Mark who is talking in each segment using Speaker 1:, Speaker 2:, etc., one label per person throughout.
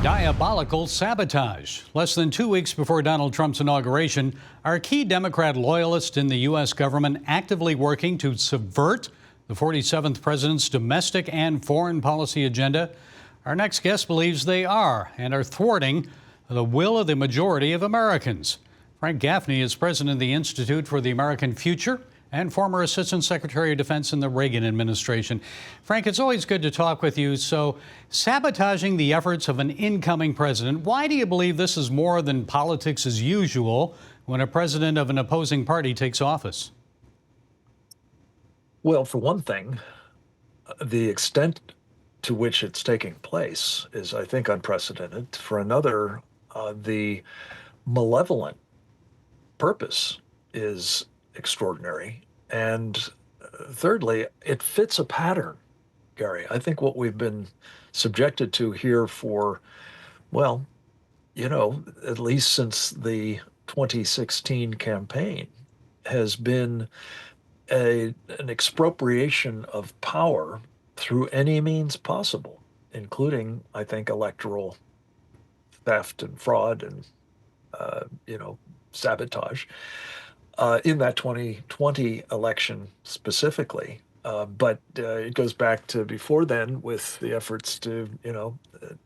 Speaker 1: Diabolical sabotage. Less than 2 weeks before Donald Trump's inauguration, are key Democrat loyalists in the U.S. government actively working to subvert the 47th president's domestic and foreign policy agenda? Our next guest believes they are and are thwarting the will of the majority of Americans. Frank Gaffney is president of the Institute for the American Future and former Assistant Secretary of Defense in the Reagan administration. Frank, it's always good to talk with you. So, sabotaging the efforts of an incoming president, why do you believe this is more than politics as usual when a president of an opposing party takes office?
Speaker 2: Well, for one thing, the extent to which it's taking place is, I think, unprecedented. For another, the malevolent purpose is extraordinary. And thirdly, it fits a pattern, Gary. I think what we've been subjected to here for, well, at least since the 2016 campaign has been an expropriation of power through any means possible, including, I think, electoral theft and fraud and, sabotage. In that 2020 election specifically. But it goes back to before then with the efforts to,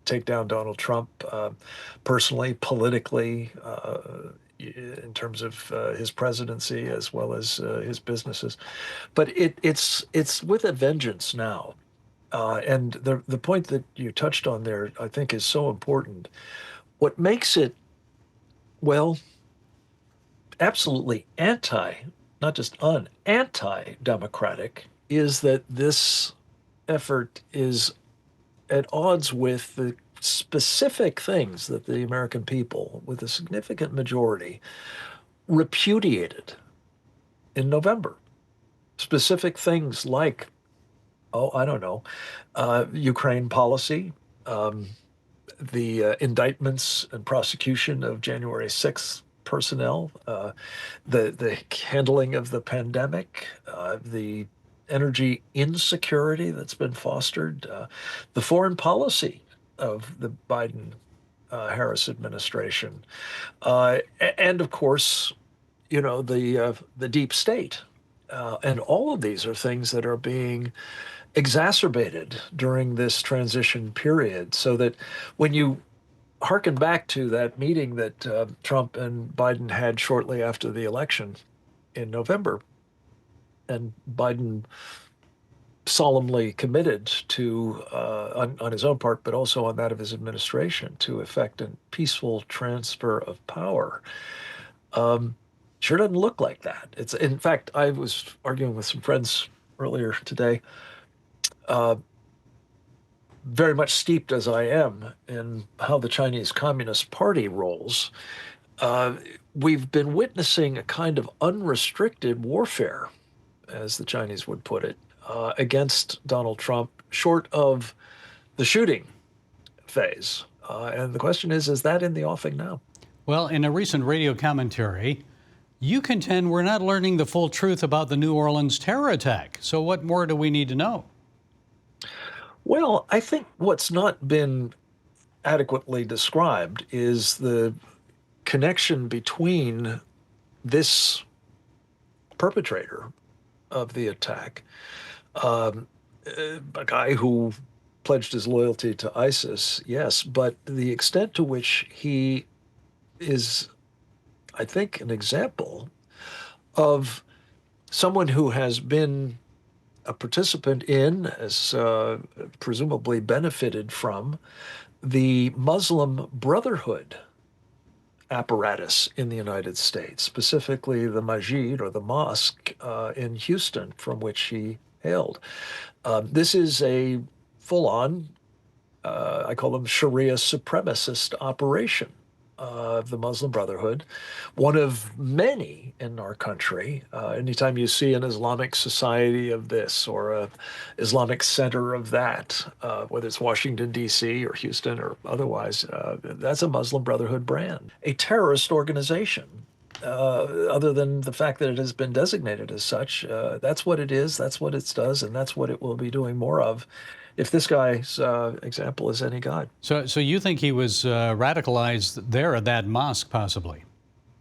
Speaker 2: take down Donald Trump personally, politically, in terms of his presidency as well as his businesses. But it's with a vengeance now. And the point that you touched on there, I think, is so important. What makes it, well, absolutely not just anti-democratic, is that this effort is at odds with the specific things that the American people, with a significant majority, repudiated in November. Specific things like, Ukraine policy, the indictments and prosecution of January 6th personnel, the handling of the pandemic, the energy insecurity that's been fostered, the foreign policy of the Biden-Harris administration, and of course, the deep state. And all of these are things that are being exacerbated during this transition period, so that when you harken back to that meeting that Trump and Biden had shortly after the election in November, and Biden solemnly committed to, on his own part, but also on that of his administration, to effect a peaceful transfer of power. Sure doesn't look like that. In fact, I was arguing with some friends earlier today, very much steeped as I am in how the Chinese Communist Party rolls. We've been witnessing a kind of unrestricted warfare, as the Chinese would put it, against Donald Trump, short of the shooting phase. And the question is that in the offing now?
Speaker 1: Well, in a recent radio commentary, you contend we're not learning the full truth about the New Orleans terror attack. So what more do we need to know?
Speaker 2: Well, I think what's not been adequately described is the connection between this perpetrator of the attack, a guy who pledged his loyalty to ISIS, yes, but the extent to which he is, I think, an example of someone who has been a participant in, as presumably benefited from, the Muslim Brotherhood apparatus in the United States, specifically the Masjid, or the mosque in Houston, from which he hailed. This is a full-on, I call them Sharia supremacist operation of the Muslim Brotherhood, one of many in our country. Anytime you see an Islamic society of this or an Islamic center of that, whether it's Washington, D.C. or Houston or otherwise, that's a Muslim Brotherhood brand. A terrorist organization, other than the fact that it has been designated as such, that's what it is, that's what it does, and that's what it will be doing more of. if this guy's example is any guide.
Speaker 1: So you think he was radicalized there at that mosque, possibly?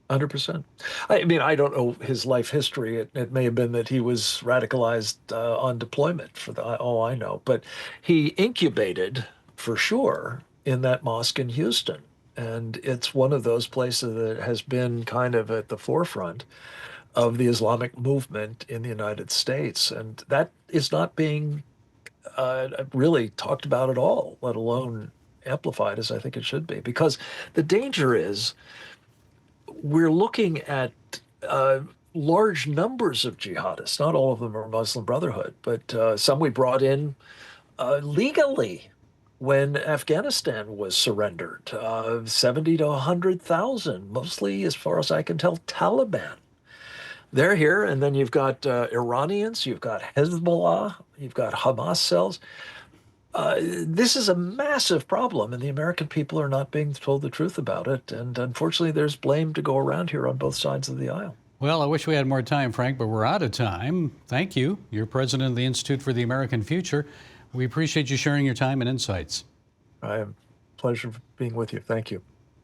Speaker 2: 100%. I mean, I don't know his life history. It may have been that he was radicalized on deployment, for all I know. But he incubated, for sure, in that mosque in Houston. And it's one of those places that has been kind of at the forefront of the Islamic movement in the United States. And that is not being really talked about at all, let alone amplified as I think it should be. Because the danger is we're looking at large numbers of jihadists. Not all of them are Muslim Brotherhood, but some we brought in legally when Afghanistan was surrendered, 70 to 100,000, mostly, as far as I can tell, Taliban. They're here, and then you've got Iranians, you've got Hezbollah, you've got Hamas cells. This is a massive problem, and the American people are not being told the truth about it. And unfortunately, there's blame to go around here on both sides of the aisle.
Speaker 1: Well, I wish we had more time, Frank, but we're out of time. Thank you. You're president of the Institute for the American Future. We appreciate you sharing your time and insights.
Speaker 2: I am pleasure being with you. Thank you.